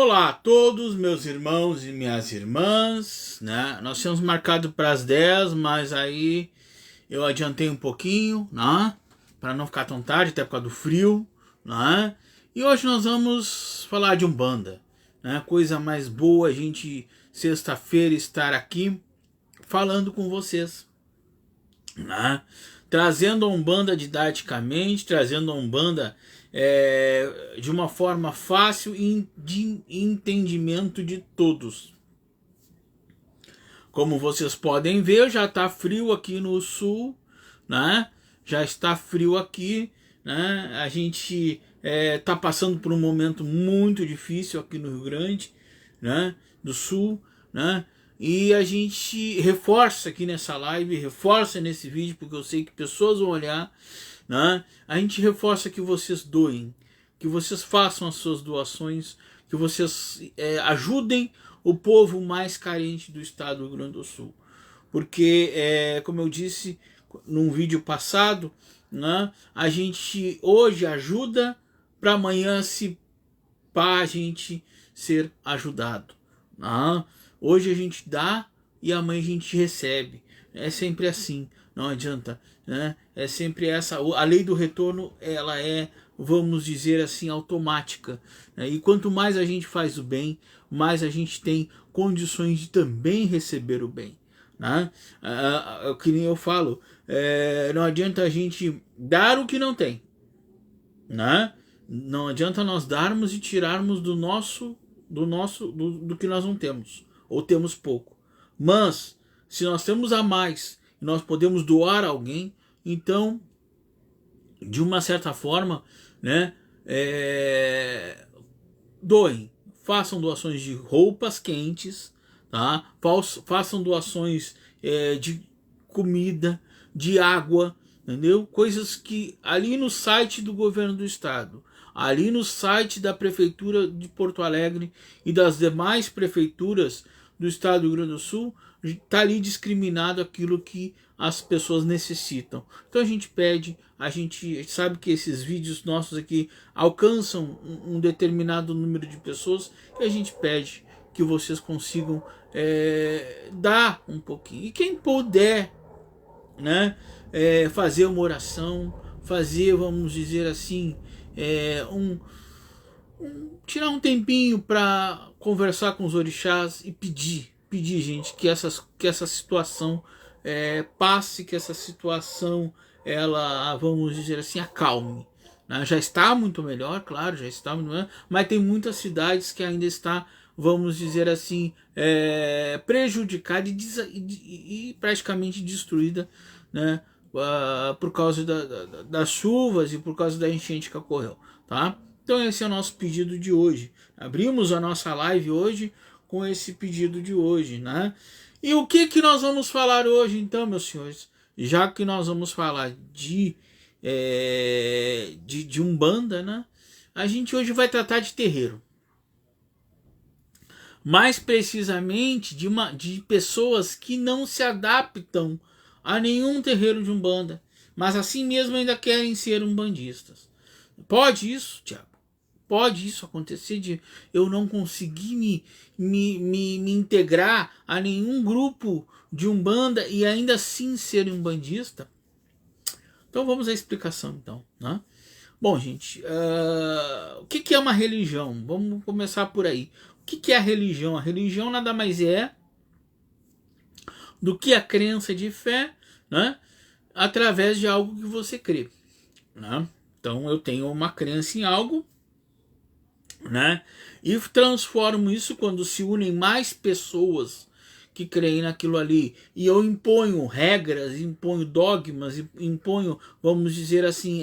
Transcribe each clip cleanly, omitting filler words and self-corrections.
Olá a todos, meus irmãos e minhas irmãs, né? Nós tínhamos marcado para as 10, mas aí eu adiantei um pouquinho, né? Para não ficar tão tarde, até por causa do frio, né? E hoje nós vamos falar de Umbanda, né? Coisa mais boa a gente, sexta-feira, estar aqui falando com vocês, né? Trazendo a Umbanda didaticamente, trazendo a Umbanda de uma forma fácil e de entendimento de todos. Como vocês podem ver, já está frio aqui no sul, né? Já está frio aqui, né? A gente está passando por um momento muito difícil aqui no Rio Grande, né? Do Sul, né? E a gente reforça aqui nessa live, reforça nesse vídeo, porque eu sei que pessoas vão olhar, né? A gente reforça que vocês doem, que vocês façam as suas doações, que vocês ajudem o povo mais carente do estado do Rio Grande do Sul. Porque, como eu disse num vídeo passado, né, a gente hoje ajuda para amanhã a gente ser ajudado. Né? Hoje a gente dá e amanhã a gente recebe. É sempre assim, não adianta, né? É sempre essa, a lei do retorno, ela é, vamos dizer assim, automática, né? E quanto mais a gente faz o bem, mais a gente tem condições de também receber o bem, né? Que nem eu falo, não adianta a gente dar o que não tem, né? Não adianta nós darmos e tirarmos do que nós não temos, ou temos pouco. Mas se nós temos a mais e nós podemos doar a alguém, então, de uma certa forma, né, doem, façam doações de roupas quentes, tá? Façam doações de comida, de água, entendeu? Coisas que ali no site do governo do estado, ali no site da prefeitura de Porto Alegre e das demais prefeituras do estado do Rio Grande do Sul, está ali discriminado aquilo que as pessoas necessitam. Então a gente pede, a gente sabe que esses vídeos nossos aqui alcançam um determinado número de pessoas, e a gente pede que vocês consigam dar um pouquinho. E quem puder, né, fazer uma oração, fazer, vamos dizer assim, tirar um tempinho para conversar com os orixás e pedir, gente, que essa situação passe, que essa situação, ela, vamos dizer assim, acalme. Né? Já está muito melhor, claro, já está muito melhor, mas tem muitas cidades que ainda está, vamos dizer assim, prejudicada e praticamente destruída, né? Por causa das chuvas e por causa da enchente que ocorreu, tá? Então esse é o nosso pedido de hoje. Abrimos a nossa live hoje com esse pedido de hoje, né? E o que nós vamos falar hoje, então, meus senhores? Já que nós vamos falar de Umbanda, né? A gente hoje vai tratar de terreiro. Mais precisamente de pessoas que não se adaptam a nenhum terreiro de Umbanda, mas assim mesmo ainda querem ser umbandistas. Pode isso, Tiago? Pode isso acontecer de eu não conseguir me integrar a nenhum grupo de Umbanda e ainda assim ser umbandista? Então vamos à explicação, então, né? Bom, gente, o que é uma religião? Vamos começar por aí. O que é a religião? A religião nada mais é do que a crença de fé, né, através de algo que você crê, né? Então eu tenho uma crença em algo, né, e transformo isso quando se unem mais pessoas que creem naquilo ali, e eu imponho regras, imponho dogmas, imponho, vamos dizer assim,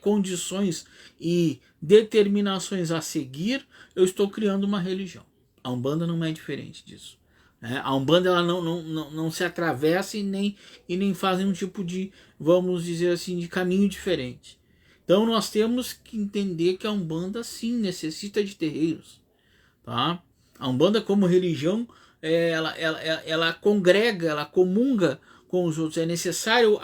condições e determinações a seguir, eu estou criando uma religião. A Umbanda não é diferente disso. A Umbanda ela não se atravessa e nem faz nenhum tipo de, vamos dizer assim, de caminho diferente. Então nós temos que entender que a Umbanda sim necessita de terreiros, tá? A Umbanda como religião, ela congrega, ela comunga com os outros. É necessário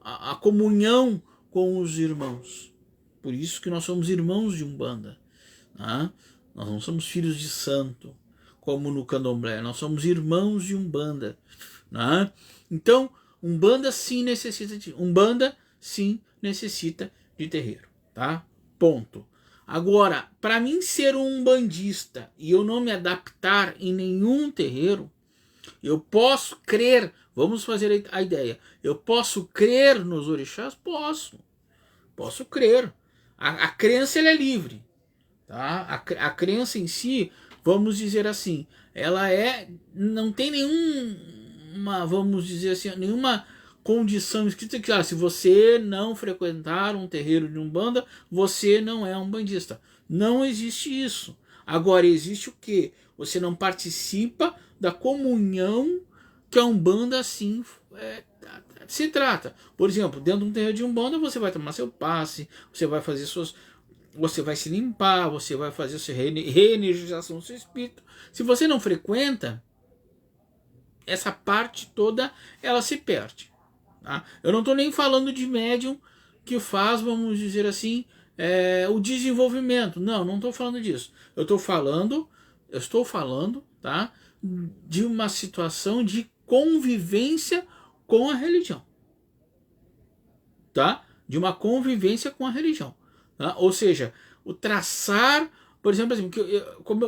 a comunhão com os irmãos. Por isso que nós somos irmãos de Umbanda, Né? Nós não somos filhos de santo, como no candomblé. Nós somos irmãos de Umbanda. Né? Então, Umbanda sim necessita de terreiro. Tá? Ponto. Agora, para mim ser um umbandista e eu não me adaptar em nenhum terreiro, eu posso crer, vamos fazer a ideia, eu posso crer nos orixás? Posso crer. A crença ela é livre. Tá? A crença em si, vamos dizer assim, ela não tem vamos dizer assim, nenhuma condição escrita que se você não frequentar um terreiro de Umbanda, você não é umbandista. Não existe isso. Agora existe o quê? Você não participa da comunhão que a Umbanda assim se trata. Por exemplo, dentro de um terreiro de Umbanda, você vai tomar seu passe, você vai fazer você vai se limpar, você vai fazer a sua reenergização do seu espírito. Se você não frequenta, essa parte toda ela se perde. Tá? Eu não estou nem falando de médium que faz, vamos dizer assim, o desenvolvimento. Não estou falando disso. Eu estou falando, tá, de uma situação de convivência com a religião. Tá? De uma convivência com a religião. Tá? Ou seja, o traçar, por exemplo, assim, como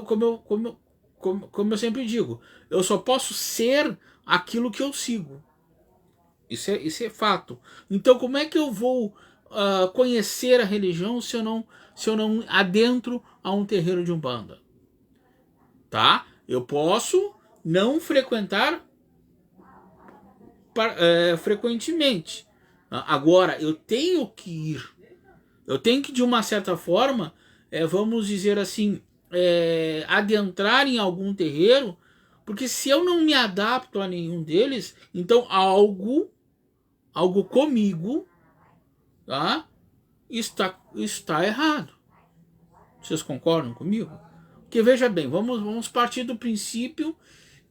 eu sempre digo, eu só posso ser aquilo que eu sigo. Isso é fato. Então, como é que eu vou conhecer a religião se eu não adentro a um terreiro de Umbanda? Tá? Eu posso não frequentar frequentemente. Agora, eu tenho que ir. Eu tenho que, de uma certa forma, vamos dizer assim, adentrar em algum terreiro, porque se eu não me adapto a nenhum deles, então algo comigo, tá, está errado. Vocês concordam comigo? Porque veja bem, vamos partir do princípio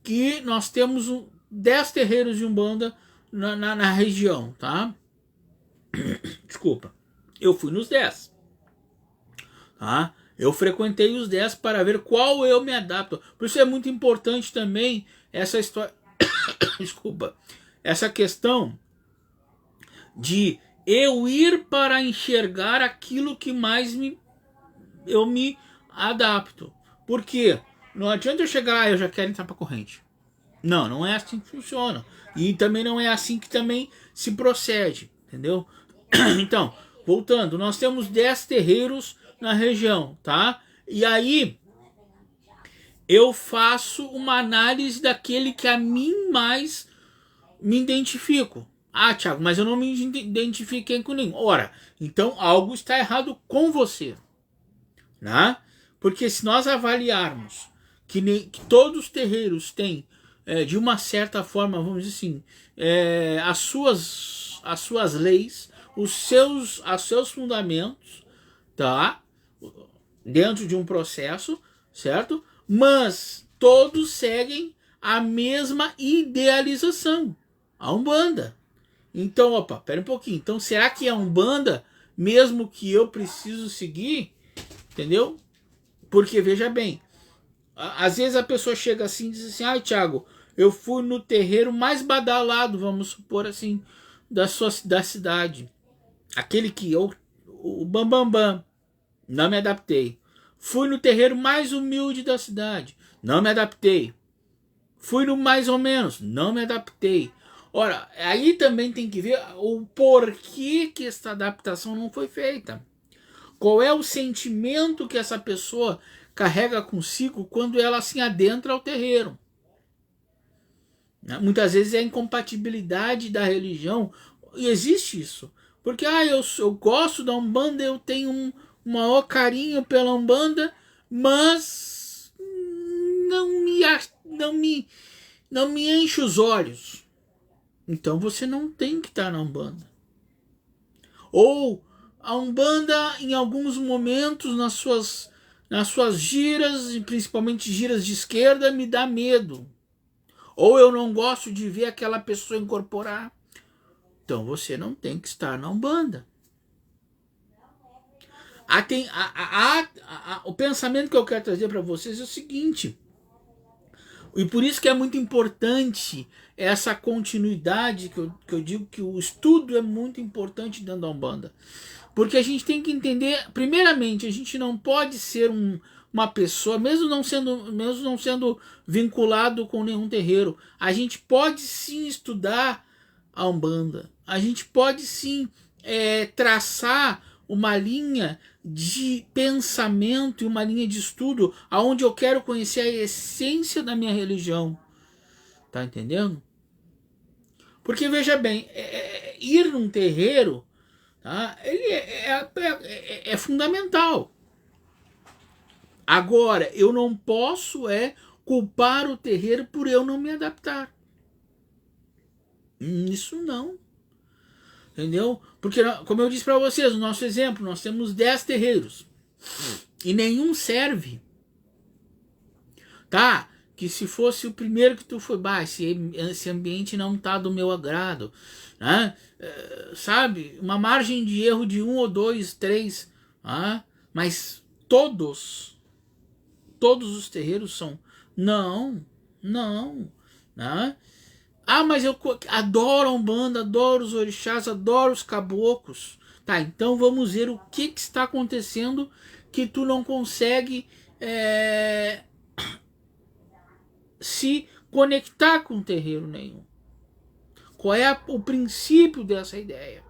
que nós temos 10 terreiros de Umbanda na região, tá? Desculpa. Eu fui nos 10. Tá? Eu frequentei os 10 para ver qual eu me adapto. Por isso é muito importante também essa história. Desculpa. Essa questão de eu ir para enxergar aquilo que mais eu me adapto. Por quê? Não adianta eu chegar, eu já quero entrar para a corrente. Não é assim que funciona. E também não é assim que também se procede. Entendeu? Então, voltando, nós temos 10 terreiros na região, tá? E aí eu faço uma análise daquele que a mim mais me identifico. Ah, Thiago, mas eu não me identifiquei com nenhum. Ora, então algo está errado com você, né? Porque se nós avaliarmos que todos os terreiros têm, de uma certa forma, vamos dizer assim, as suas leis, os seus fundamentos, tá? Dentro de um processo, certo? Mas todos seguem a mesma idealização, a Umbanda. Então, opa, pera um pouquinho. Então, será que é a Umbanda mesmo que eu preciso seguir? Entendeu? Porque, veja bem, às vezes a pessoa chega assim e diz assim, ai, Thiago, eu fui no terreiro mais badalado, vamos supor assim, da cidade. Aquele que eu, o bambambam, não me adaptei. Fui no terreiro mais humilde da cidade, não me adaptei. Fui no mais ou menos, não me adaptei. Ora, aí também tem que ver o porquê que essa adaptação não foi feita. Qual é o sentimento que essa pessoa carrega consigo quando ela se adentra ao terreiro. Muitas vezes é a incompatibilidade da religião, e existe isso. Porque eu gosto da Umbanda, eu tenho um maior carinho pela Umbanda, mas não me enche os olhos. Então você não tem que estar na Umbanda. Ou a Umbanda, em alguns momentos, nas suas giras, e principalmente giras de esquerda, me dá medo. Ou eu não gosto de ver aquela pessoa incorporar. Então você não tem que estar na Umbanda. O pensamento que eu quero trazer para vocês é o seguinte, e por isso que é muito importante essa continuidade, que eu digo que o estudo é muito importante dentro da Umbanda. Porque a gente tem que entender, primeiramente, a gente não pode ser uma pessoa, mesmo não sendo vinculado com nenhum terreiro, a gente pode sim estudar a Umbanda. A gente pode sim traçar uma linha de pensamento e uma linha de estudo aonde eu quero conhecer a essência da minha religião. Tá entendendo? Porque veja bem, ir num terreiro, tá? Ele é fundamental. Agora, eu não posso culpar o terreiro por eu não me adaptar. Isso não. Entendeu? Porque, como eu disse para vocês, no nosso exemplo, nós temos 10 terreiros. E nenhum serve. Tá? Que se fosse o primeiro que tu foi, esse ambiente não tá do meu agrado. Né? Sabe? Uma margem de erro de 1 ou 2, 3. Mas todos os terreiros são. Não. Né? Mas eu adoro a Umbanda, adoro os orixás, adoro os caboclos. Tá, então vamos ver o que está acontecendo que tu não consegue se conectar com terreiro nenhum. Qual é o princípio dessa ideia?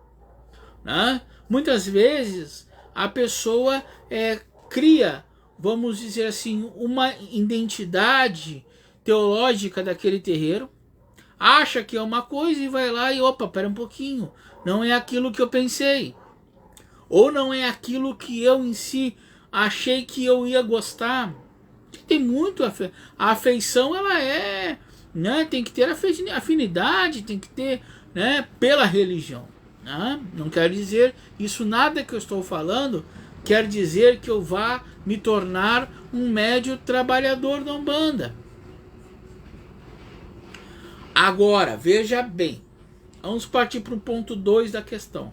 Né? Muitas vezes a pessoa cria, vamos dizer assim, uma identidade teológica daquele terreiro, acha que é uma coisa e vai lá e opa, pera um pouquinho, não é aquilo que eu pensei, ou não é aquilo que eu em si achei que eu ia gostar. Tem muito a afeição, ela tem que ter afinidade, tem que ter, pela religião, né? Não quer dizer isso, nada que eu estou falando quer dizer que eu vá me tornar um médio trabalhador da Umbanda. Agora, veja bem, vamos partir para o ponto 2 da questão.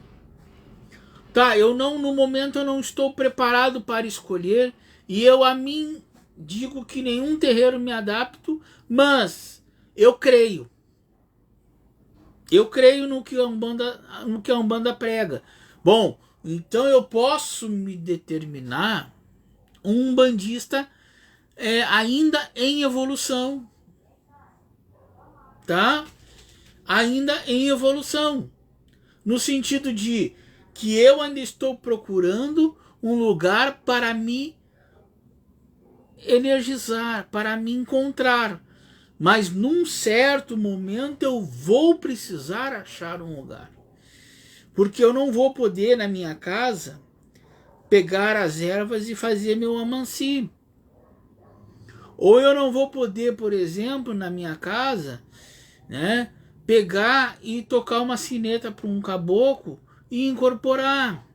Tá, no momento eu não estou preparado para escolher, e eu a mim digo que nenhum terreiro me adapto, mas eu creio. Eu creio no que a Umbanda prega. Bom, então eu posso me determinar um umbandista ainda em evolução. Tá? Ainda em evolução. No sentido de que eu ainda estou procurando um lugar para me energizar, para me encontrar. Mas num certo momento eu vou precisar achar um lugar. Porque eu não vou poder, na minha casa, pegar as ervas e fazer meu amanci. Ou eu não vou poder, por exemplo, na minha casa, pegar e tocar uma sineta para um caboclo e incorporar.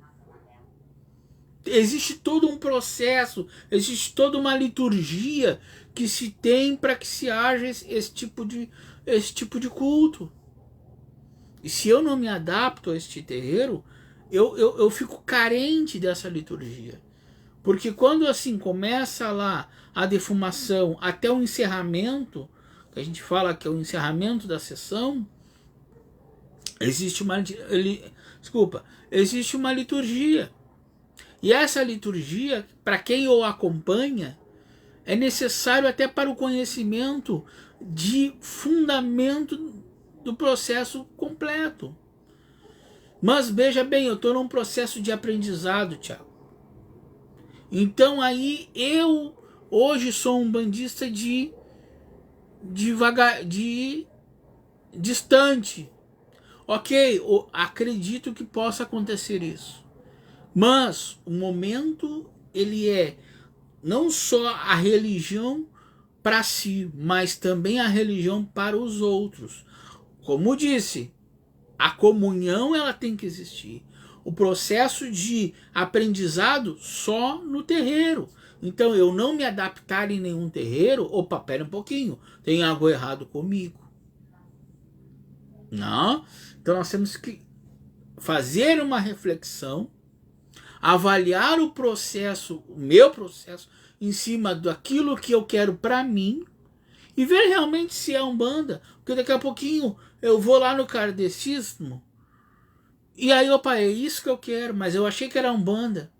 Existe todo um processo, existe toda uma liturgia que se tem para que se haja esse tipo de culto. E se eu não me adapto a este terreiro, eu fico carente dessa liturgia. Porque quando assim começa lá a defumação até o encerramento, que a gente fala que é o encerramento da sessão, existe uma liturgia. E essa liturgia, para quem o acompanha, é necessário até para o conhecimento de fundamento do processo completo. Mas veja bem, eu estou num processo de aprendizado, Thiago. Então aí eu hoje sou um bandista distante. Ok, acredito que possa acontecer isso. Mas o momento ele é não só a religião para si, mas também a religião para os outros. Como disse, a comunhão ela tem que existir. O processo de aprendizado só no terreiro. Então eu não me adaptar em nenhum terreiro, opa, pera um pouquinho, tem algo errado comigo. Não. Então nós temos que fazer uma reflexão avaliar o processo, o meu processo, em cima daquilo que eu quero para mim e ver realmente se é Umbanda. Porque daqui a pouquinho eu vou lá no kardecismo e aí, opa, é isso que eu quero, mas eu achei que era Umbanda.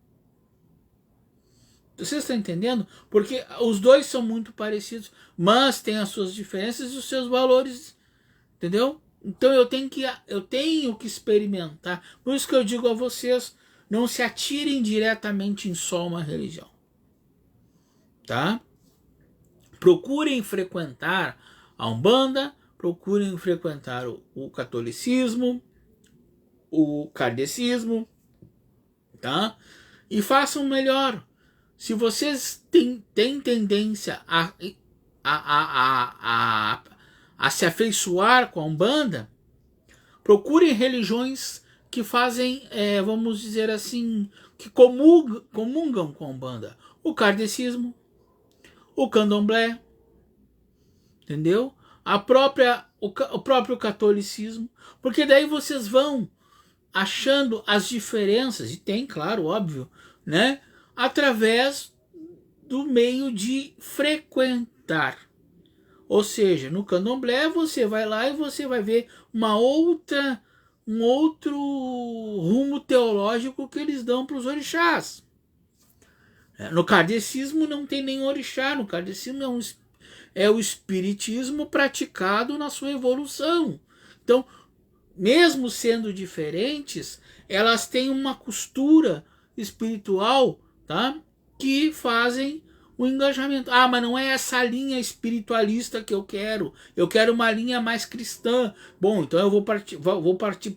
Vocês estão entendendo? Porque os dois são muito parecidos, mas têm as suas diferenças e os seus valores, entendeu? Então eu tenho que experimentar. Por isso que eu digo a vocês, não se atirem diretamente em só uma religião, tá? Procurem frequentar a Umbanda, procurem frequentar o catolicismo, o kardecismo, tá? E façam melhor. Se vocês têm tendência a se afeiçoar com a Umbanda, procurem religiões que fazem, vamos dizer assim, que comungam com a Umbanda. O kardecismo, o candomblé, entendeu? O próprio catolicismo, porque daí vocês vão achando as diferenças, e tem, claro, óbvio, né? Através do meio de frequentar. Ou seja, no candomblé você vai lá e você vai ver um outro rumo teológico que eles dão para os orixás. No kardecismo não tem nem orixá, no kardecismo é o espiritismo praticado na sua evolução. Então, mesmo sendo diferentes, elas têm uma costura espiritual, tá? Que fazem o engajamento. Ah, mas não é essa linha espiritualista que eu quero. Eu quero uma linha mais cristã. Bom, então eu vou partir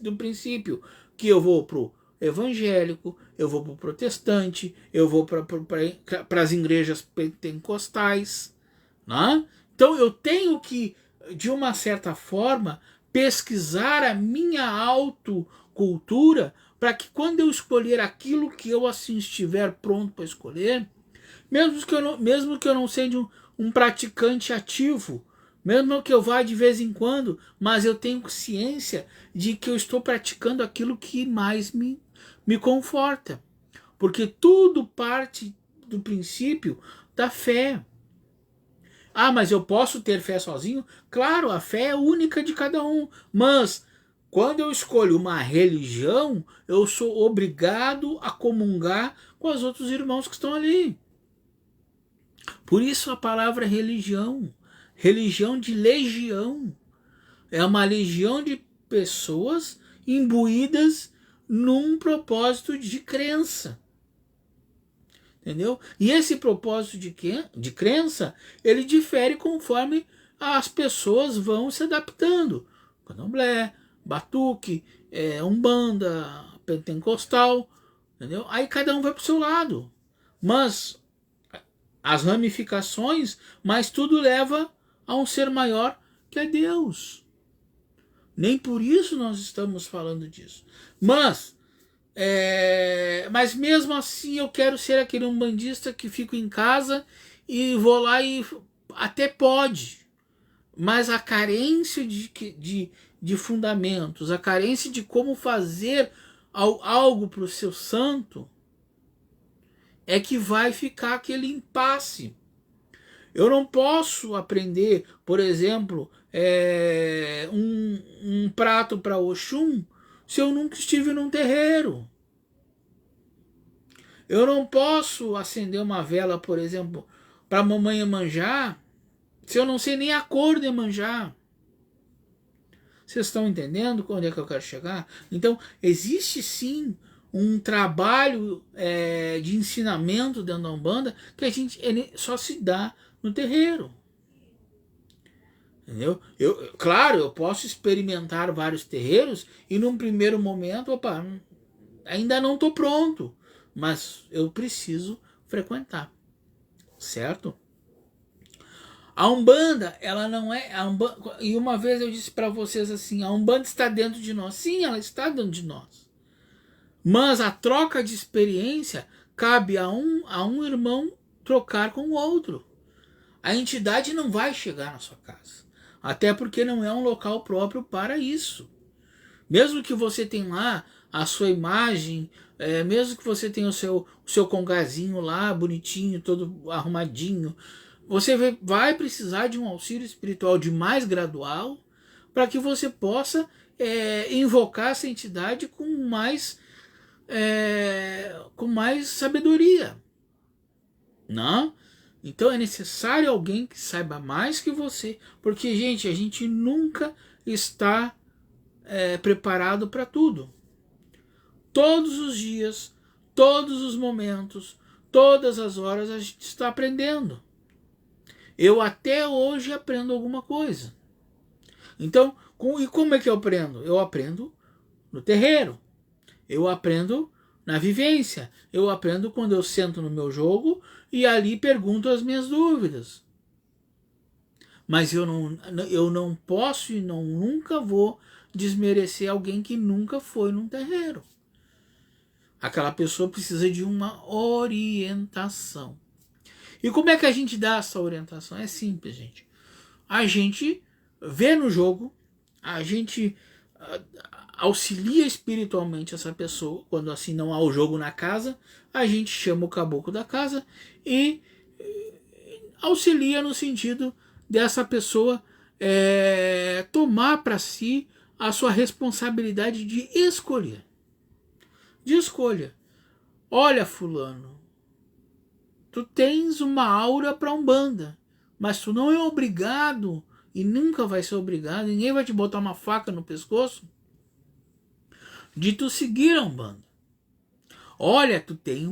do princípio que eu vou pro evangélico, eu vou pro protestante, eu vou para as igrejas pentecostais, né? Então eu tenho que, de uma certa forma, pesquisar a minha autocultura para que quando eu escolher aquilo que eu assim estiver pronto para escolher, mesmo que eu não seja um praticante ativo, mesmo que eu vá de vez em quando, mas eu tenho ciência de que eu estou praticando aquilo que mais me conforta. Porque tudo parte do princípio da fé. Ah, mas eu posso ter fé sozinho? Claro, a fé é única de cada um. Mas quando eu escolho uma religião, eu sou obrigado a comungar com os outros irmãos que estão ali. Por isso a palavra religião. Religião de legião. É uma legião de pessoas imbuídas num propósito de crença. Entendeu? E esse propósito de crença, ele difere conforme as pessoas vão se adaptando. Candomblé, batuque, umbanda, pentecostal, entendeu? Aí cada um vai para o seu lado. Mas as ramificações, mas tudo leva a um ser maior que é Deus. Nem por isso nós estamos falando disso. Mas mesmo assim eu quero ser aquele umbandista que fico em casa e vou lá e até pode. Mas a carência de fundamentos, a carência de como fazer algo para o seu santo, é que vai ficar aquele impasse. Eu não posso aprender, por exemplo, um prato para Oxum se eu nunca estive num terreiro. Eu não posso acender uma vela, por exemplo, para a mamãe Iemanjá se eu não sei nem a cor de Iemanjá. Vocês estão entendendo onde é que eu quero chegar? Então, existe sim um trabalho de ensinamento dentro da Umbanda que ele só se dá no terreiro. Entendeu? Claro, eu posso experimentar vários terreiros e num primeiro momento, opa, ainda não estou pronto, mas eu preciso frequentar, certo? A Umbanda, ela não é... e uma vez eu disse para vocês assim, a Umbanda está dentro de nós. Sim, ela está dentro de nós. Mas a troca de experiência cabe a um irmão trocar com o outro. A entidade não vai chegar na sua casa. Até porque não é um local próprio para isso. Mesmo que você tenha lá a sua imagem mesmo que você tenha o seu congazinho lá, bonitinho, todo arrumadinho, você vai precisar de um auxílio espiritual de mais gradual para que você possa invocar essa entidade com mais sabedoria. Não? Então é necessário alguém que saiba mais que você, porque, gente, a gente nunca está preparado para tudo. Todos os dias, todos os momentos, todas as horas a gente está aprendendo. Eu até hoje aprendo alguma coisa. Então, e como é que eu aprendo? Eu aprendo no terreiro. Eu aprendo na vivência. Eu aprendo quando eu sento no meu jogo e ali pergunto as minhas dúvidas. Mas eu não posso e nunca vou desmerecer alguém que nunca foi num terreiro. Aquela pessoa precisa de uma orientação. E como é que a gente dá essa orientação? É simples, gente. A gente vê no jogo, a gente auxilia espiritualmente essa pessoa. Quando assim não há o jogo na casa, a gente chama o caboclo da casa e auxilia no sentido dessa pessoa tomar para si a sua responsabilidade de escolher. De escolha. Olha, fulano, tu tens uma aura para Umbanda, mas tu não é obrigado e nunca vai ser obrigado, ninguém vai te botar uma faca no pescoço de tu seguir a Umbanda. Olha, tu tem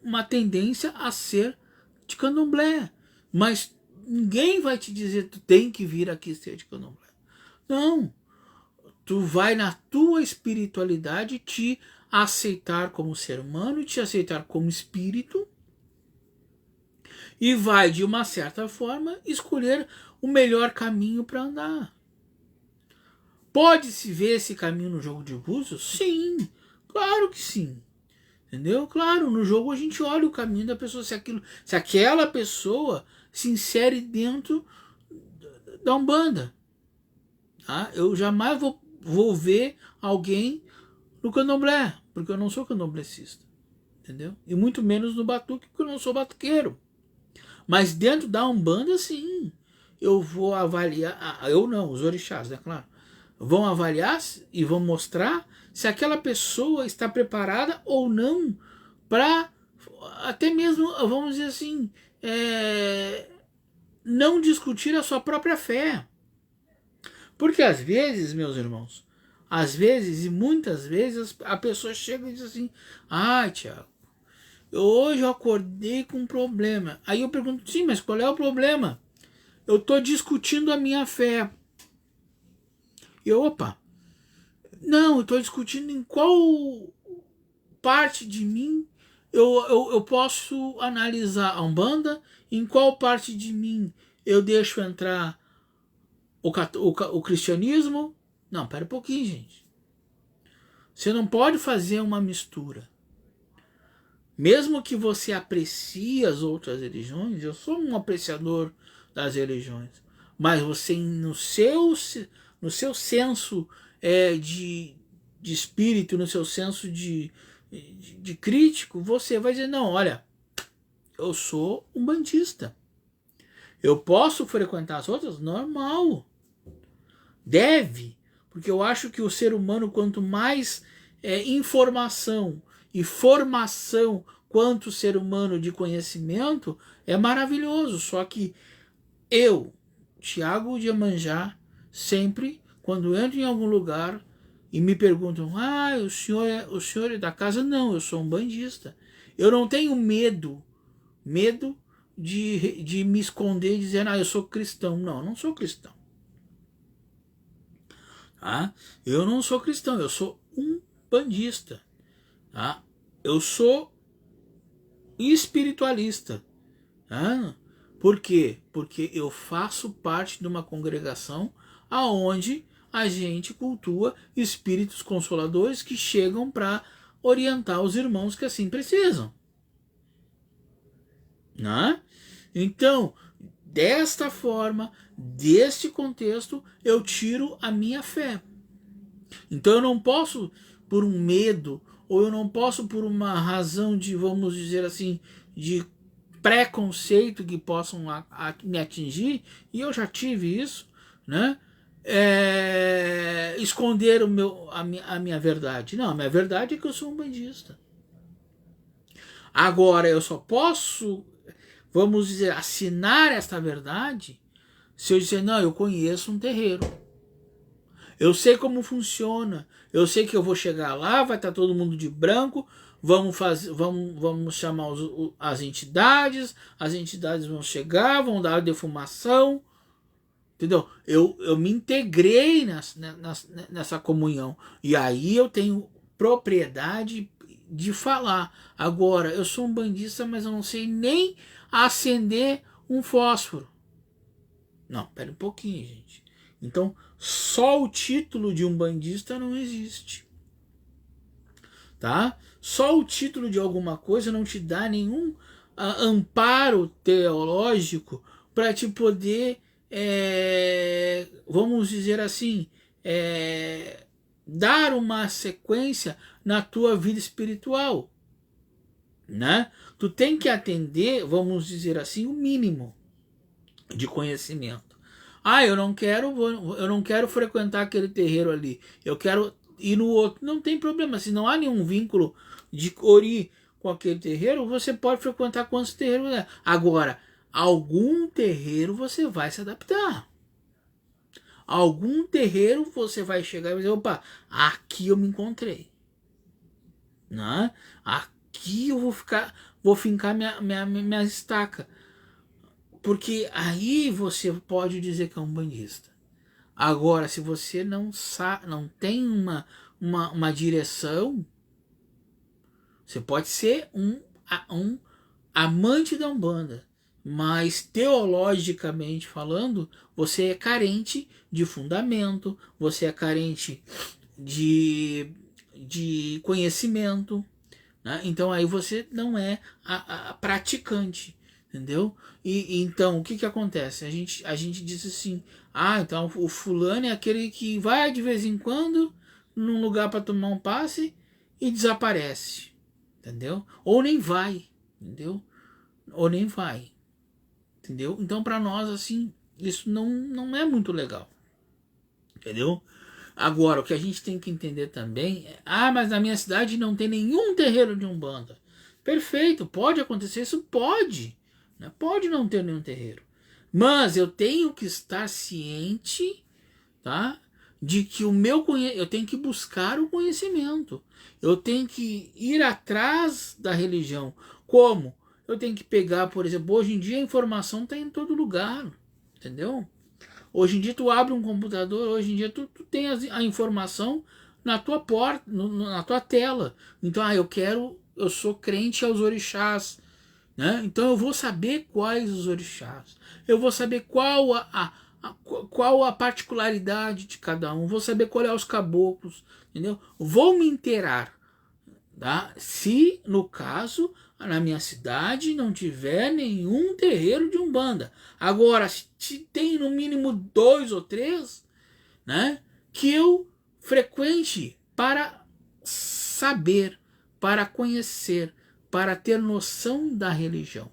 uma tendência a ser de candomblé, mas ninguém vai te dizer tu tem que vir aqui ser de candomblé. Não. Tu vai na tua espiritualidade te aceitar como ser humano, te aceitar como espírito e vai, de uma certa forma, escolher o melhor caminho para andar. Pode-se ver esse caminho no jogo de búzios? Sim, claro que sim. Entendeu? Claro, no jogo a gente olha o caminho da pessoa, se aquela pessoa se insere dentro da Umbanda. Tá? Eu jamais vou ver alguém no candomblé, porque eu não sou candomblecista. Entendeu? E muito menos no batuque, porque eu não sou batuqueiro. Mas dentro da Umbanda, sim, eu vou avaliar, eu não, os orixás, né, claro, vão avaliar e vão mostrar se aquela pessoa está preparada ou não para, até mesmo, vamos dizer assim, não discutir a sua própria fé. Porque às vezes, meus irmãos, às vezes e muitas vezes a pessoa chega e diz assim: Tiago, hoje eu acordei com um problema. Aí eu pergunto: sim, mas qual é o problema? Eu estou discutindo a minha fé. E opa, não, eu estou discutindo em qual parte de mim eu posso analisar a Umbanda, em qual parte de mim eu deixo entrar o cristianismo. Não, pera um pouquinho, gente. Você não pode fazer uma mistura. Mesmo que você aprecie as outras religiões, eu sou um apreciador das religiões, mas você, no seu senso de espírito, no seu senso de crítico, você vai dizer: não, olha, eu sou umbandista. Eu posso frequentar as outras? Normal. Deve, porque eu acho que o ser humano, quanto mais informação e formação quanto ser humano de conhecimento, é maravilhoso. Só que eu, Tiago de Iemanjá, sempre, quando entro em algum lugar e me perguntam: o senhor é da casa? Não, eu sou um bandista. Eu não tenho medo de me esconder e dizer: eu sou cristão. Não, eu não sou cristão. Tá? Eu não sou cristão, eu sou um bandista. Tá? Eu sou espiritualista. Tá? Por quê? Porque eu faço parte de uma congregação aonde a gente cultua espíritos consoladores que chegam para orientar os irmãos que assim precisam. Né? Então, desta forma, deste contexto, eu tiro a minha fé. Então eu não posso, por um medo ou eu não posso por uma razão de, vamos dizer assim, de preconceito que possam me atingir, e eu já tive isso, né? Esconder a minha verdade. Não, a minha verdade é que eu sou um bandista. Agora, eu só posso, vamos dizer, assinar esta verdade se eu dizer, não, eu conheço um terreiro. Eu sei como funciona. Eu sei que eu vou chegar lá, vai estar todo mundo de branco, vamos chamar as entidades vão chegar, vão dar defumação, entendeu? Eu me integrei nessa comunhão. E aí eu tenho propriedade de falar. Agora, eu sou um bandista, mas eu não sei nem acender um fósforo. Não, pera um pouquinho, gente. Então, só o título de um bandista não existe. Tá? Só o título de alguma coisa não te dá nenhum amparo teológico para te poder, vamos dizer assim, dar uma sequência na tua vida espiritual, né? Tu tem que atender, vamos dizer assim, o mínimo de conhecimento. Eu não quero frequentar aquele terreiro ali. Eu quero ir no outro. Não tem problema. Se não há nenhum vínculo de ori com aquele terreiro, você pode frequentar quantos terreiros é. Agora, algum terreiro você vai se adaptar. Algum terreiro você vai chegar e dizer, opa, aqui eu me encontrei. Né? Aqui eu vou fincar minha estaca. Porque aí você pode dizer que é um bandista. Agora, se você não tem uma direção, você pode ser um amante da Umbanda, mas teologicamente falando, você é carente de fundamento, você é carente de conhecimento, né? Então aí você não é a praticante. Entendeu? E então, o que acontece? A gente diz assim, então o fulano é aquele que vai de vez em quando num lugar para tomar um passe e desaparece. Entendeu? Ou nem vai. Entendeu? Ou nem vai. Entendeu? Então, para nós, assim, isso não é muito legal. Entendeu? Agora, o que a gente tem que entender também é, mas na minha cidade não tem nenhum terreiro de Umbanda. Perfeito, pode acontecer, isso pode. Pode não ter nenhum terreiro. Mas eu tenho que estar ciente, tá? De que eu tenho que buscar o conhecimento. Eu tenho que ir atrás da religião. Como? Eu tenho que pegar, por exemplo, hoje em dia a informação está em todo lugar. Entendeu? Hoje em dia tu abre um computador, hoje em dia tu tem a informação na tua porta, na tua tela. Então, eu sou crente aos orixás. Né? Então eu vou saber quais os orixás, eu vou saber qual a particularidade de cada um, vou saber qual é os caboclos, entendeu? Vou me inteirar, tá? Se no caso na minha cidade não tiver nenhum terreiro de Umbanda. Agora, se tem no mínimo 2 ou 3, né, que eu frequente para saber, para conhecer, para ter noção da religião.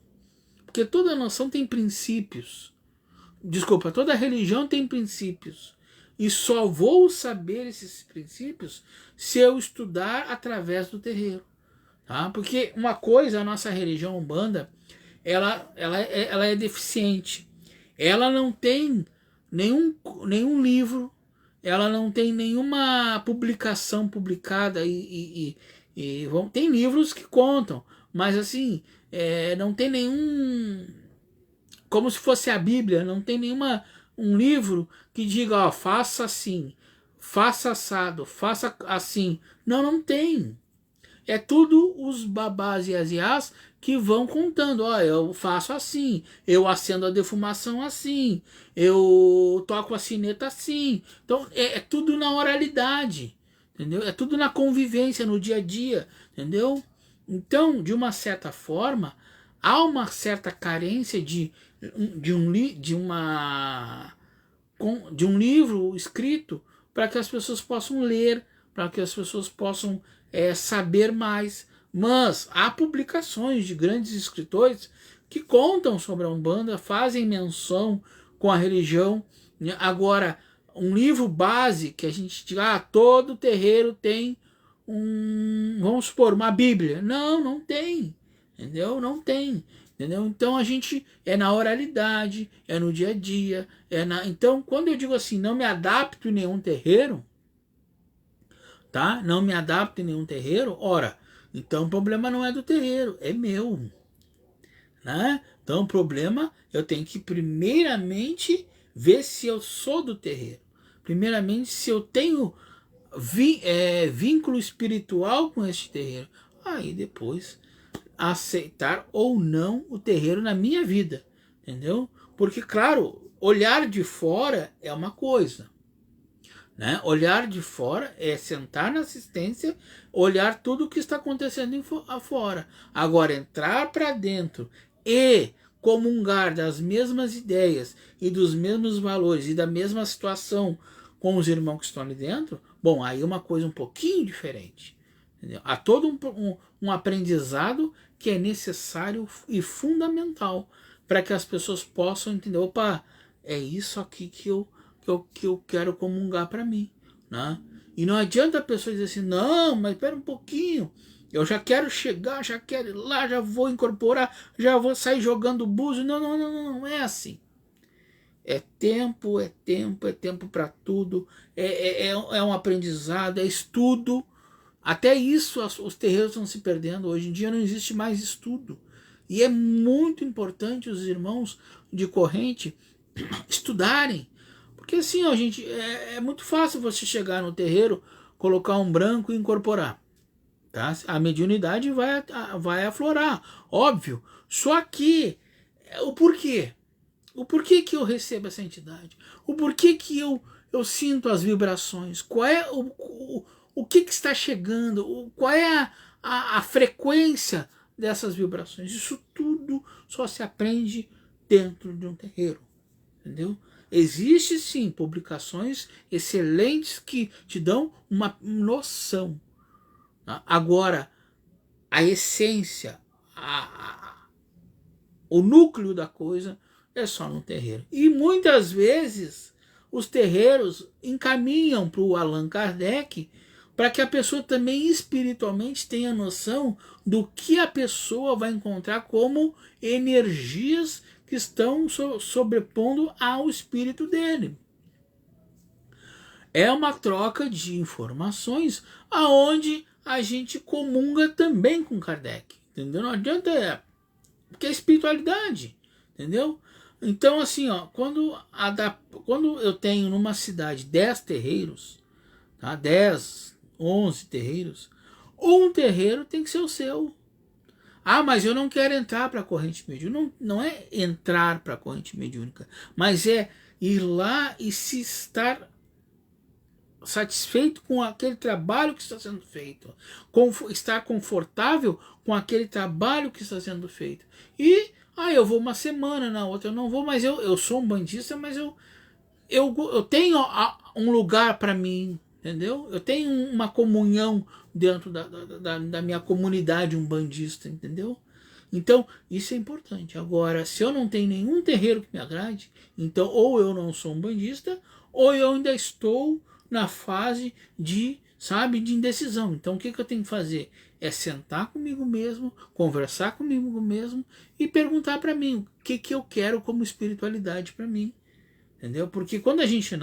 Porque toda noção tem princípios. Desculpa, toda religião tem princípios. E só vou saber esses princípios se eu estudar através do terreiro. Tá? Porque uma coisa, a nossa religião Umbanda, ela é deficiente. Ela não tem nenhum livro, ela não tem nenhuma publicação publicada tem livros que contam, mas assim, não tem nenhum, como se fosse a Bíblia, não tem um livro que diga, faça assim, faça assado, faça assim. Não tem. É tudo os babás e as iás que vão contando, eu faço assim, eu acendo a defumação assim, eu toco a sineta assim. Então é tudo na oralidade. Entendeu? É tudo na convivência, no dia a dia, entendeu? Então, de uma certa forma, há uma certa carência de um livro escrito para que as pessoas possam ler, para que as pessoas possam saber mais. Mas há publicações de grandes escritores que contam sobre a Umbanda, fazem menção com a religião, né? Agora, um livro base que a gente diz, todo terreiro tem vamos supor, uma Bíblia. Não, não tem. Entendeu? Não tem. Entendeu? Então a gente é na oralidade, é no dia a dia, então quando eu digo assim, não me adapto em nenhum terreiro, tá? Não me adapto em nenhum terreiro, ora, então o problema não é do terreiro, é meu, né? Então o problema, eu tenho que primeiramente ver se eu sou do terreiro. Primeiramente, se eu tenho vínculo espiritual com este terreiro. Aí depois aceitar ou não o terreiro na minha vida, entendeu? Porque, claro, olhar de fora é uma coisa, né? Olhar de fora é sentar na assistência, olhar tudo o que está acontecendo afora. Agora, entrar para dentro e comungar das mesmas ideias e dos mesmos valores e da mesma situação com os irmãos que estão ali dentro, bom, aí é uma coisa um pouquinho diferente. Entendeu? Há todo um aprendizado que é necessário e fundamental para que as pessoas possam entender, opa, é isso aqui que eu quero comungar para mim, né? E não adianta a pessoa dizer assim, não, mas espera um pouquinho, eu já quero chegar, já quero ir lá, já vou incorporar, já vou sair jogando búzio. Não, não, não, não, não é assim. É tempo para tudo, é um aprendizado, é estudo. Até isso os terreiros estão se perdendo. Hoje em dia não existe mais estudo. E é muito importante os irmãos de corrente estudarem. Porque assim, ó, gente, é muito fácil você chegar no terreiro, colocar um branco e incorporar. Tá? A mediunidade vai aflorar, óbvio. Só que, o porquê? O porquê que eu recebo essa entidade? O porquê que eu sinto as vibrações? Qual é o que está chegando? Qual é a frequência dessas vibrações? Isso tudo só se aprende dentro de um terreiro. Entendeu? Existem sim publicações excelentes que te dão uma noção. Tá? Agora, a essência, o núcleo da coisa é só no terreiro. E muitas vezes os terreiros encaminham para o Allan Kardec para que a pessoa também espiritualmente tenha noção do que a pessoa vai encontrar como energias que estão sobrepondo ao espírito dele. É uma troca de informações aonde a gente comunga também com Kardec. Entendeu? Não adianta, porque é espiritualidade. Entendeu? Então, assim, ó, quando eu tenho numa cidade 10 terreiros, tá? 10, 11 terreiros, um terreiro tem que ser o seu. Ah, mas eu não quero entrar para a corrente mediúnica. Não é entrar para a corrente mediúnica, mas é ir lá e se estar satisfeito com aquele trabalho que está sendo feito, estar confortável com aquele trabalho que está sendo feito. E eu vou uma semana, na outra eu não vou, mas eu sou um bandista, mas eu tenho um lugar para mim, entendeu? Eu tenho uma comunhão dentro da minha comunidade umbandista, entendeu? Então, isso é importante. Agora, se eu não tenho nenhum terreiro que me agrade, então ou eu não sou umbandista, ou eu ainda estou na fase de indecisão. Então, o que eu tenho que fazer? É sentar comigo mesmo, conversar comigo mesmo e perguntar para mim o que eu quero como espiritualidade para mim. Entendeu? Porque quando a gente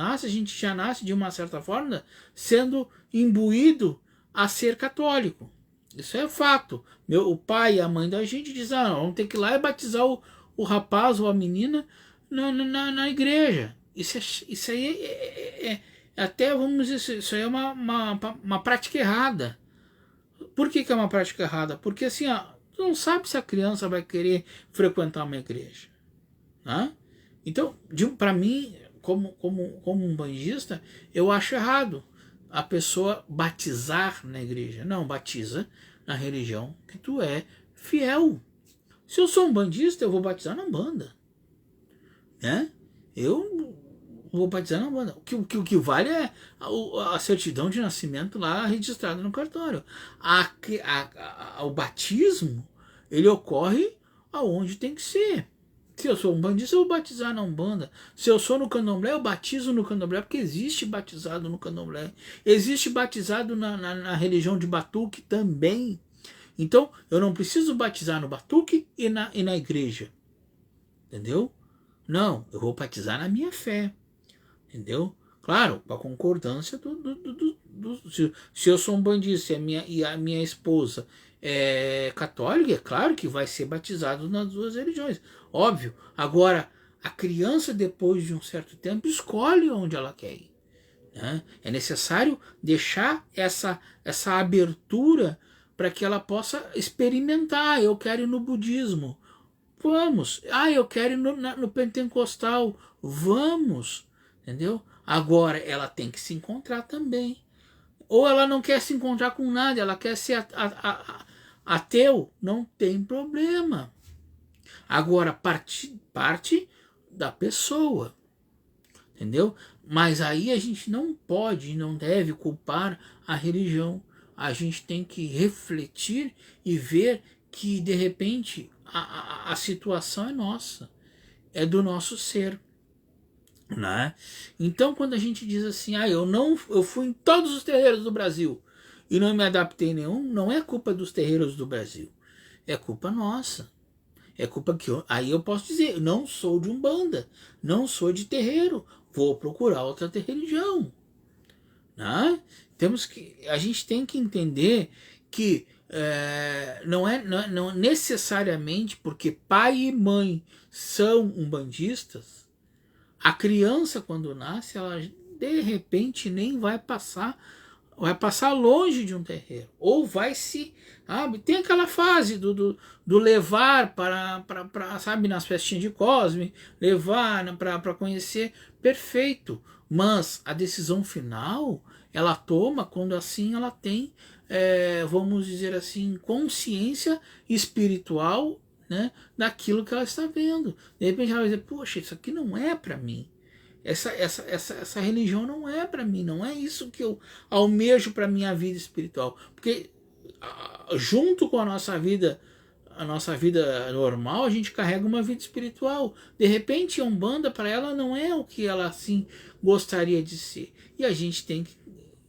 já nasce de uma certa forma sendo imbuído a ser católico. Isso é fato. O pai e a mãe da gente dizem, vamos ter que ir lá e batizar o rapaz ou a menina na igreja. Isso aí até, vamos dizer, isso aí é uma prática errada. Por que é uma prática errada? Porque assim, tu não sabe se a criança vai querer frequentar uma igreja. Né? Então, para mim, como um bandista, eu acho errado a pessoa batizar na igreja. Não, batiza na religião que tu é fiel. Se eu sou um bandista, eu vou batizar na Umbanda. Né? Eu vou batizar na Umbanda. O que vale é a certidão de nascimento lá registrada no cartório. O batismo, ele ocorre aonde tem que ser. Se eu sou umbandista, eu vou batizar na Umbanda. Se eu sou no candomblé, eu batizo no candomblé, porque existe batizado no candomblé. Existe batizado na religião de Batuque também. Então, eu não preciso batizar no Batuque e na igreja. Entendeu? Não, eu vou batizar na minha fé. Entendeu? Claro, com a concordância se eu sou um bandista e a minha esposa é católica, é claro que vai ser batizado nas duas religiões. Óbvio. Agora, a criança, depois de um certo tempo, escolhe onde ela quer ir. Né? É necessário deixar essa abertura para que ela possa experimentar. Eu quero ir no budismo. Vamos. Eu quero ir no pentecostal. Vamos. Entendeu? Agora ela tem que se encontrar também. Ou ela não quer se encontrar com nada, ela quer ser ateu, não tem problema. Agora parte da pessoa. Entendeu? Mas aí a gente não pode e não deve culpar a religião. A gente tem que refletir e ver que de repente a situação é nossa, é do nosso ser. Né? Então, quando a gente diz assim, eu fui em todos os terreiros do Brasil e não me adaptei nenhum, não é culpa dos terreiros do Brasil, é culpa nossa. É culpa que aí eu posso dizer, não sou de Umbanda, não sou de terreiro, vou procurar outra religião. Né? A gente tem que entender que não necessariamente porque pai e mãe são umbandistas, a criança, quando nasce, ela de repente nem vai passar longe de um terreiro. Ou vai se... tem aquela fase do levar para sabe, nas festinhas de Cosme, levar para conhecer, perfeito. Mas a decisão final, ela toma quando assim ela tem, vamos dizer assim, consciência espiritual, né, daquilo que ela está vendo. De repente ela vai dizer, poxa, isso aqui não é para mim. Essa religião não é para mim, não é isso que eu almejo para minha vida espiritual. Porque junto com a nossa vida normal, a gente carrega uma vida espiritual. De repente a Umbanda para ela não é o que ela assim gostaria de ser. E a gente tem que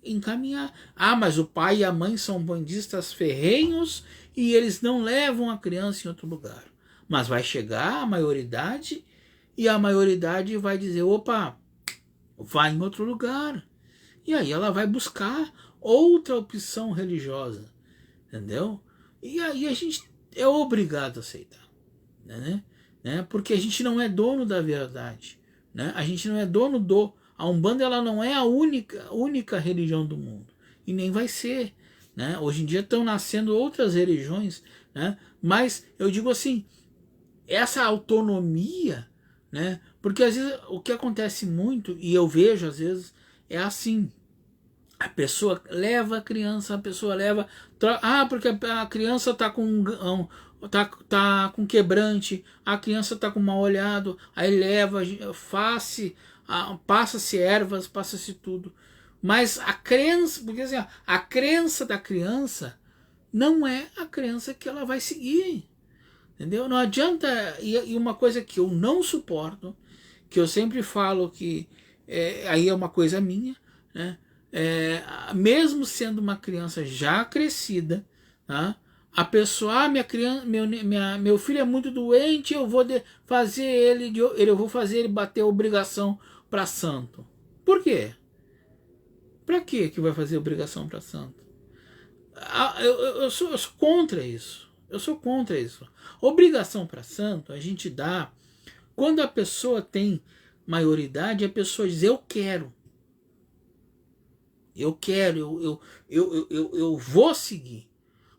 encaminhar. Mas o pai e a mãe são bandistas ferrenhos e eles não levam a criança em outro lugar. Mas vai chegar a maioridade e a maioridade vai dizer, opa, vai em outro lugar. E aí ela vai buscar outra opção religiosa. Entendeu? E aí a gente é obrigado a aceitar. Né? Porque a gente não é dono da verdade. Né? A gente não é dono A Umbanda ela não é a única religião do mundo. E nem vai ser. Né? Hoje em dia estão nascendo outras religiões. Né? Mas eu digo assim, essa autonomia... Né? Porque às vezes o que acontece muito, e eu vejo às vezes, é assim, a pessoa leva a criança, porque a criança está com tá com quebrante, a criança está com mal olhado, aí leva, passa-se ervas, passa-se tudo, mas a crença, porque assim, a crença da criança não é a crença que ela vai seguir. Entendeu? Não adianta, e uma coisa que eu não suporto, que eu sempre falo que aí é uma coisa minha, né? Mesmo sendo uma criança já crescida, tá? A pessoa, meu filho é muito doente, eu vou fazer ele bater obrigação para santo. Por quê? Para que vai fazer obrigação para santo? Eu sou contra isso. Eu sou contra isso. Obrigação para santo a gente dá quando a pessoa tem maioridade, a pessoa diz, eu quero. Eu vou seguir.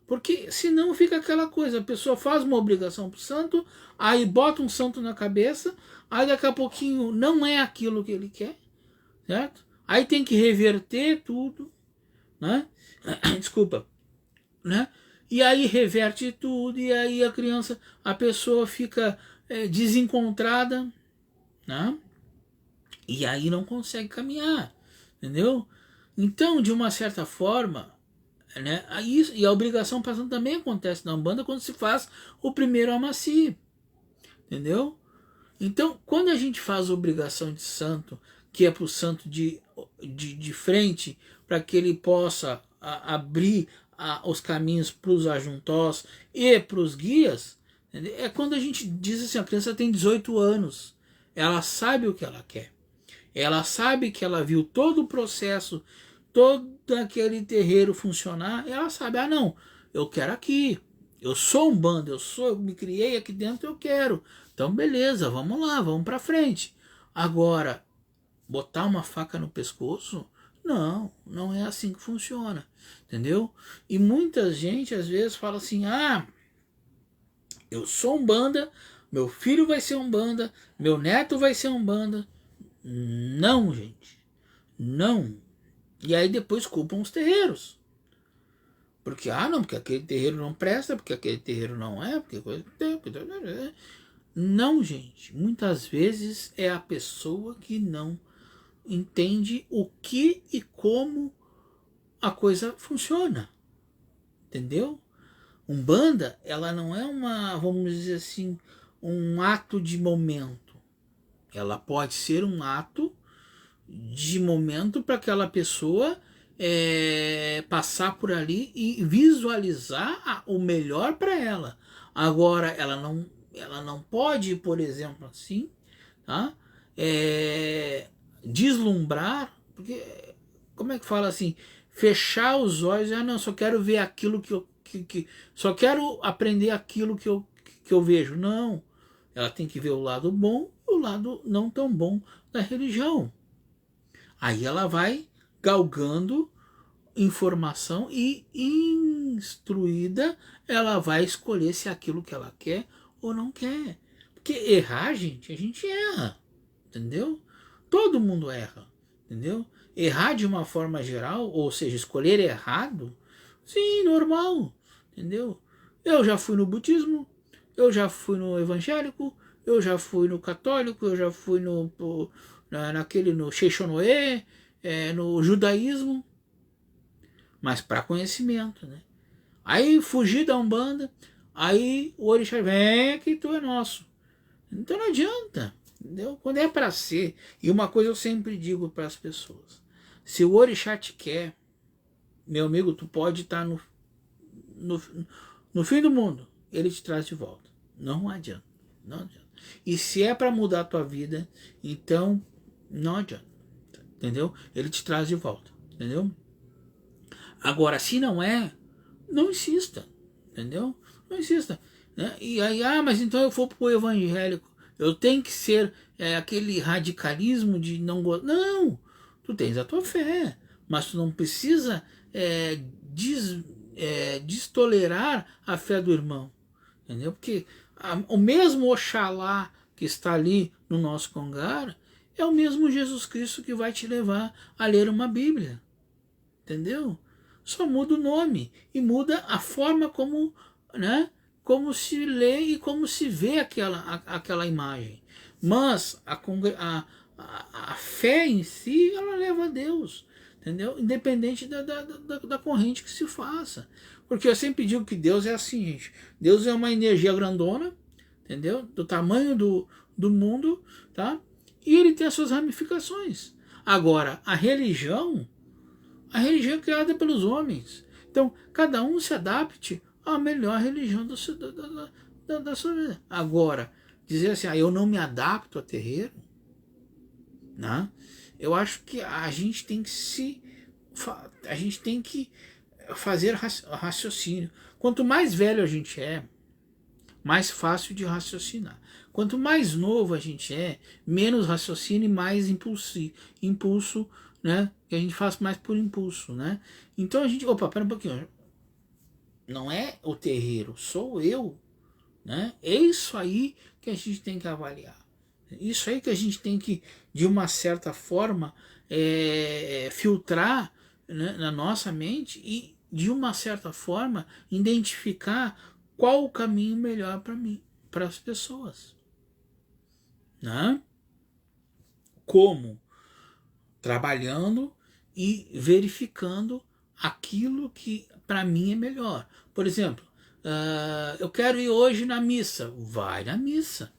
Porque senão fica aquela coisa, a pessoa faz uma obrigação para o santo, aí bota um santo na cabeça, aí daqui a pouquinho não é aquilo que ele quer, certo? Aí tem que reverter tudo, né? Desculpa, né? E aí reverte tudo, e aí a pessoa fica desencontrada, né? E aí não consegue caminhar, entendeu? Então, de uma certa forma, né, e a obrigação passando também acontece na Umbanda quando se faz o primeiro amaci, entendeu? Então, quando a gente faz a obrigação de santo, que é para o santo de frente, para que ele possa abrir os caminhos para os ajuntós e para os guias, entendeu? É quando a gente diz assim, a criança tem 18 anos, ela sabe o que ela quer. Ela sabe que ela viu todo o processo, todo aquele terreiro funcionar, e ela sabe, não, eu quero aqui, eu sou Umbanda, eu me criei aqui dentro, eu quero. Então beleza, vamos lá, vamos para frente. Agora, botar uma faca no pescoço, não, não é assim que funciona, entendeu? E muita gente às vezes fala assim, eu sou Umbanda, meu filho vai ser Umbanda, meu neto vai ser Umbanda. Não, gente. Não. E aí depois culpam os terreiros. Porque, não, porque aquele terreiro não presta, porque aquele terreiro não é, porque coisa. Não, gente. Muitas vezes é a pessoa que não entende o que e como a coisa funciona. Entendeu? Umbanda, ela não é vamos dizer assim, um ato de momento. Ela pode ser um ato de momento para aquela pessoa passar por ali e visualizar o melhor para ela. Agora, ela não pode, por exemplo, assim, tá? Deslumbrar, porque, como é que fala assim? Fechar os olhos, não, só quero ver aquilo só quero aprender aquilo que eu vejo. Não, ela tem que ver o lado bom e o lado não tão bom da religião. Aí ela vai galgando informação e, instruída, ela vai escolher se é aquilo que ela quer ou não quer. Porque errar, gente, a gente erra, entendeu? Todo mundo erra, entendeu? Errar de uma forma geral, ou seja, escolher errado, sim, normal, entendeu? Eu já fui no budismo, eu já fui no evangélico, eu já fui no católico, eu já fui no Seixonoe, no judaísmo, mas para conhecimento, né? Aí fugi da Umbanda, aí o orixá vem que tu é nosso. Então não adianta, entendeu? Quando é para ser, e uma coisa eu sempre digo para as pessoas, se o orixá te quer, meu amigo, tu pode estar no fim do mundo, ele te traz de volta. Não adianta, não adianta. E se é para mudar a tua vida, então não adianta, entendeu? Ele te traz de volta, entendeu? Agora, se não é, não insista, entendeu? Não insista, né? E aí, mas então eu vou pro evangélico, eu tenho que ser aquele radicalismo de não gostar. Não, tu tens a tua fé, mas tu não precisa destolerar a fé do irmão, entendeu? Porque o mesmo Oxalá que está ali no nosso Congar é o mesmo Jesus Cristo que vai te levar a ler uma Bíblia, entendeu? Só muda o nome e muda a forma como, né, como se lê e como se vê aquela imagem. Mas a fé em si, ela leva a Deus, entendeu? Independente da corrente que se faça. Porque eu sempre digo que Deus é assim, gente. Deus é uma energia grandona, entendeu? Do tamanho do mundo, tá? E ele tem as suas ramificações. Agora, a religião é criada pelos homens. Então, cada um se adapte à melhor religião da sua vida. Agora, dizer assim, eu não me adapto a terreiro, né? Eu acho que a gente tem que fazer raciocínio. Quanto mais velho a gente é, mais fácil de raciocinar. Quanto mais novo a gente é, menos raciocínio e mais impulso, né? Que a gente faz mais por impulso, né? Então a gente, pera um pouquinho, não é o terreiro, sou eu, né? É isso aí que a gente tem que avaliar. Isso aí que a gente tem que, de uma certa forma, filtrar, né, na nossa mente e, de uma certa forma, identificar qual o caminho melhor para mim, para as pessoas, né? Como? Trabalhando e verificando aquilo que para mim é melhor. Por exemplo, eu quero ir hoje na missa. Vai na missa.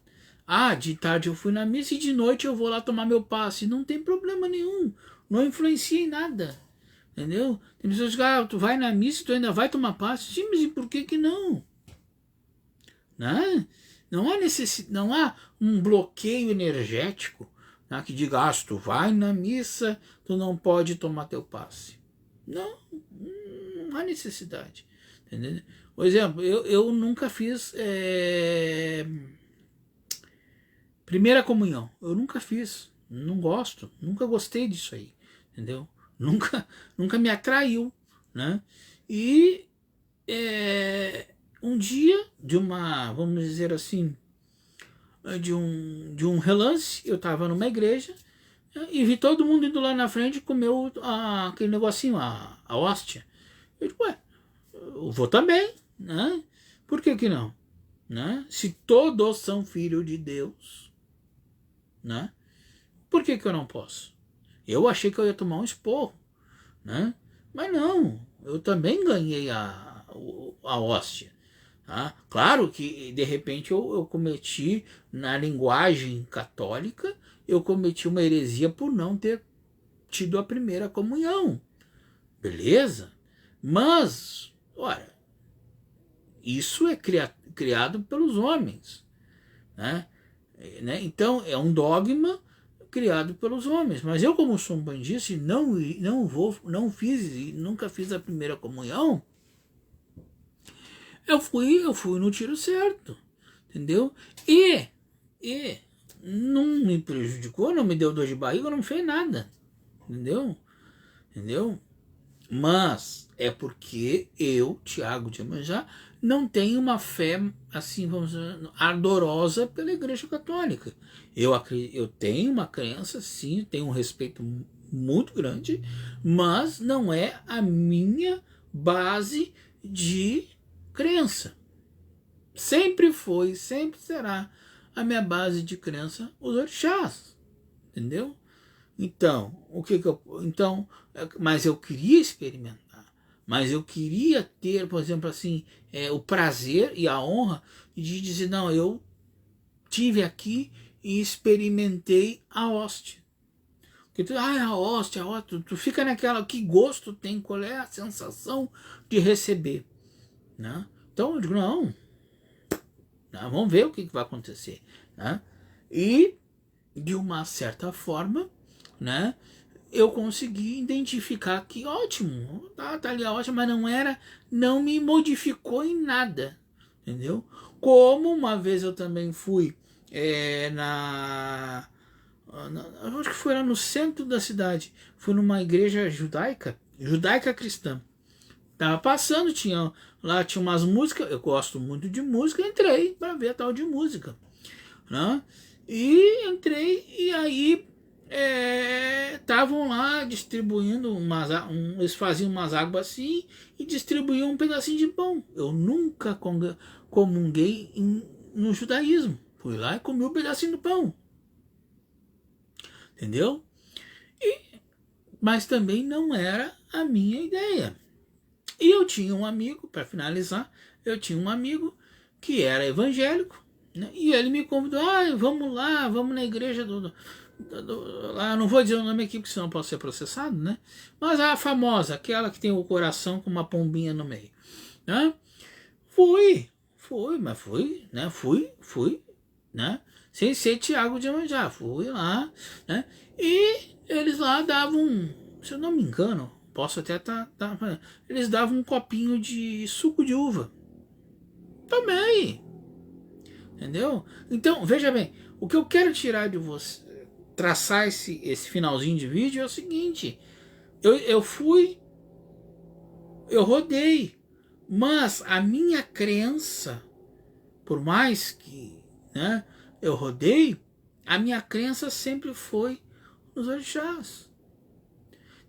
Ah, de tarde eu fui na missa e de noite eu vou lá tomar meu passe. Não tem problema nenhum. Não influencia em nada. Entendeu? Tem pessoas que tu vai na missa e tu ainda vai tomar passe. Sim, mas e por que não? Né? Não há um bloqueio energético, né, que diga, se tu vai na missa, tu não pode tomar teu passe. Não há necessidade. Entendeu? Por exemplo, eu nunca fiz primeira comunhão. Eu nunca fiz. Não gosto. Nunca gostei disso aí. Entendeu? Nunca me atraiu. Né? E um dia, vamos dizer assim, de um relance, eu estava numa igreja e vi todo mundo indo lá na frente e comeu aquele negocinho, a hóstia. Eu digo, eu vou também, né? Por que não? Né? Se todos são filhos de Deus, né? Por que eu não posso? Eu achei que eu ia tomar um esporro, né? Mas não, eu também ganhei a hóstia. Tá? Claro que de repente eu cometi, na linguagem católica, eu cometi uma heresia por não ter tido a primeira comunhão. Beleza? Mas, olha, isso é criado pelos homens. Né? Então é um dogma criado pelos homens. Mas eu, como sou um bandista e não fiz e nunca fiz a primeira comunhão, eu fui no tiro certo, entendeu? E não me prejudicou, não me deu dor de barriga, não fez nada, entendeu? Mas é porque eu, Tiago de Iemanjá, não tenho uma fé, assim, vamos dizer, ardorosa pela Igreja Católica. Eu tenho uma crença, sim, tenho um respeito muito grande, mas não é a minha base de crença. Sempre foi, sempre será a minha base de crença os orixás, entendeu? Então, mas eu queria experimentar, mas eu queria ter, por exemplo, assim, o prazer e a honra de dizer, não, eu tive aqui e experimentei a hóstia. Porque a hóstia, tu fica naquela, que gosto tem, qual é a sensação de receber, né? Então eu digo, não, vamos ver o que vai acontecer, né? E de uma certa forma, né, eu consegui identificar que ótimo, tá ali a hóstia, mas não me modificou em nada, entendeu? Como uma vez eu também fui acho que foi lá no centro da cidade, fui numa igreja judaica cristã. Tava passando, tinha umas músicas, eu gosto muito de música, entrei para ver a tal de música, né? E entrei e aí estavam lá distribuindo eles faziam umas águas assim e distribuíam um pedacinho de pão. Eu nunca comunguei no judaísmo. Fui lá e comi um pedacinho do pão. Entendeu? Mas também não era a minha ideia. E eu tinha um amigo, para finalizar, que era evangélico, né? E ele me convidou, vamos lá, vamos na igreja lá, não vou dizer o nome aqui, porque senão eu posso ser processado, né? Mas a famosa, aquela que tem o coração com uma pombinha no meio, né? Fui, né? Fui, né? Sem ser Tiago de Iemanjá, fui lá, né? E eles lá davam, se eu não me engano, posso até eles davam um copinho de suco de uva. Tomei. Entendeu? Então, veja bem, o que eu quero tirar de você, traçar esse finalzinho de vídeo é o seguinte: eu rodei, mas a minha crença, por mais que, né, eu rodei, a minha crença sempre foi nos orixás.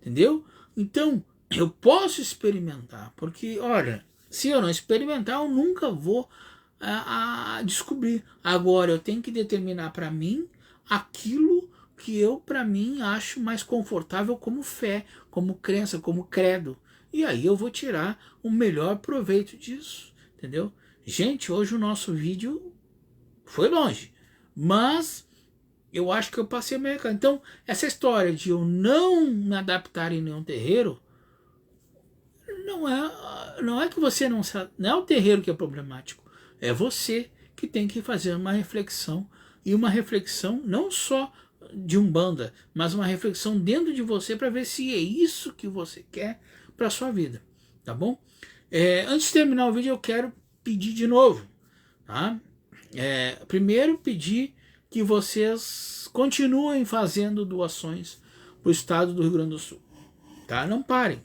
Entendeu? Então, eu posso experimentar, porque, olha, se eu não experimentar, eu nunca vou descobrir. Agora, eu tenho que determinar para mim aquilo que eu, para mim, acho mais confortável como fé, como crença, como credo. E aí eu vou tirar o melhor proveito disso, entendeu? Gente, hoje o nosso vídeo foi longe, mas eu acho que eu passei a minha cara. Então, essa história de eu não me adaptar em nenhum terreiro, não é que você não é o terreiro que é problemático, é você que tem que fazer uma reflexão, e uma reflexão não só de Umbanda, mas uma reflexão dentro de você para ver se é isso que você quer para sua vida, tá bom? Antes de terminar o vídeo, eu quero pedir de novo, tá? Primeiro pedir que vocês continuem fazendo doações para o estado do Rio Grande do Sul, tá? Não parem.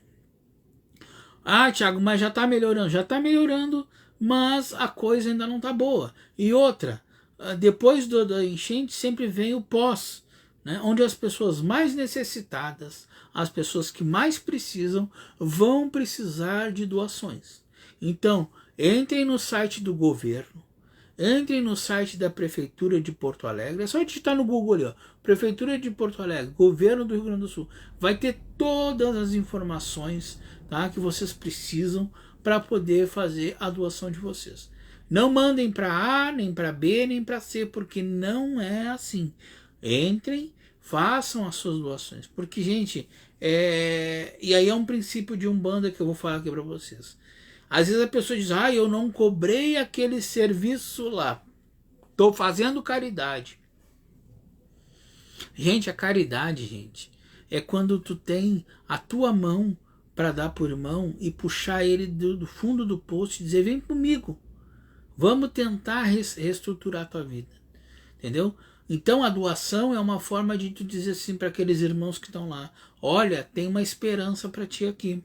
Ah, Thiago, mas já está melhorando. Já está melhorando, mas a coisa ainda não está boa. E outra, depois da enchente sempre vem o pós, né, onde as pessoas mais necessitadas, as pessoas que mais precisam, vão precisar de doações. Então, entrem no site do governo, entrem no site da Prefeitura de Porto Alegre, é só digitar no Google ali, ó, Prefeitura de Porto Alegre, Governo do Rio Grande do Sul, vai ter todas as informações, tá, que vocês precisam para poder fazer a doação de vocês. Não mandem para A, nem para B, nem para C, porque não é assim. Entrem, façam as suas doações, porque, gente, e aí é um princípio de Umbanda que eu vou falar aqui para vocês. Às vezes a pessoa diz, eu não cobrei aquele serviço lá, estou fazendo caridade. Gente, a caridade, gente, é quando tu tem a tua mão para dar por irmão e puxar ele do fundo do poço e dizer, vem comigo, vamos tentar reestruturar a tua vida, entendeu? Então a doação é uma forma de tu dizer assim para aqueles irmãos que estão lá, olha, tem uma esperança para ti aqui,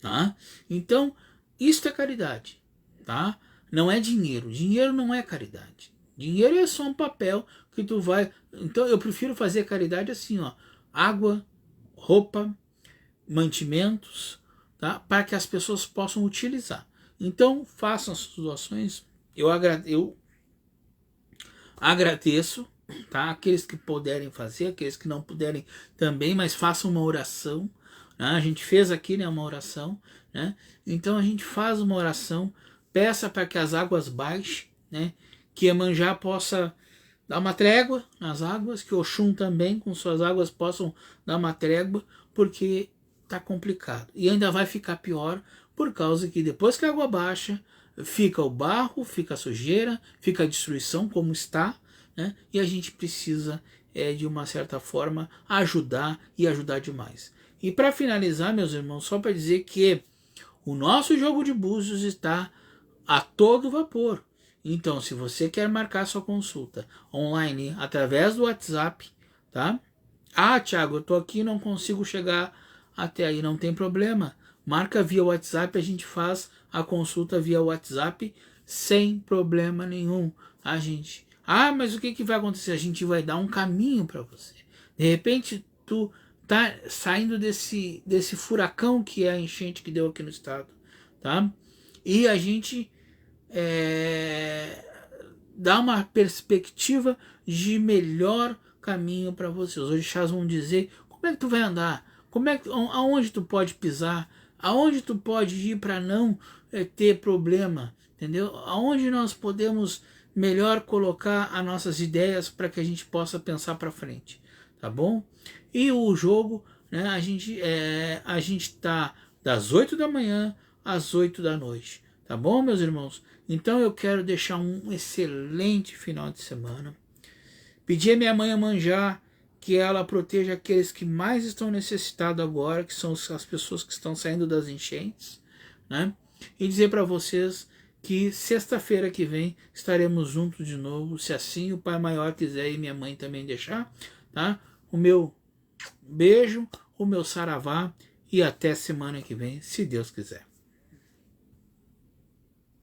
tá? Então, isto é caridade, tá? Não é dinheiro. Dinheiro não é caridade. Dinheiro é só um papel que tu vai... Então eu prefiro fazer caridade assim, ó. Água, roupa, mantimentos, tá? Para que as pessoas possam utilizar. Então façam as suas doações. Eu agradeço, tá? Aqueles que puderem fazer, aqueles que não puderem também, mas façam uma oração. A gente fez aqui, né, uma oração, né? Então a gente faz uma oração, peça para que as águas baixem, né? Que Iemanjá possa dar uma trégua nas águas, que Oxum também com suas águas possam dar uma trégua, porque tá complicado. E ainda vai ficar pior, por causa que depois que a água baixa, fica o barro, fica a sujeira, fica a destruição como está, né? E a gente precisa, de uma certa forma, ajudar e ajudar demais. E para finalizar, meus irmãos, só para dizer que o nosso jogo de búzios está a todo vapor. Então, se você quer marcar sua consulta online através do WhatsApp, tá? Ah, Thiago, eu tô aqui e não consigo chegar até aí, não tem problema. Marca via WhatsApp, a gente faz a consulta via WhatsApp sem problema nenhum, tá, gente? Ah, mas o que vai acontecer? A gente vai dar um caminho para você. De repente, tu tá saindo desse furacão que é a enchente que deu aqui no estado, tá? E a gente dá uma perspectiva de melhor caminho para vocês. Os orixás vão dizer como é que tu vai andar, aonde tu pode pisar, aonde tu pode ir para não ter problema, entendeu? Aonde nós podemos melhor colocar as nossas ideias para que a gente possa pensar para frente, tá bom? E o jogo, né, a gente tá das 8 da manhã às 8 da noite, tá bom, meus irmãos? Então eu quero deixar um excelente final de semana. Pedir a minha mãe Iemanjá que ela proteja aqueles que mais estão necessitados agora, que são as pessoas que estão saindo das enchentes, né? E dizer para vocês que sexta-feira que vem estaremos juntos de novo, se assim o Pai Maior quiser e minha mãe também deixar, tá? O meu beijo, o meu saravá e até semana que vem, se Deus quiser.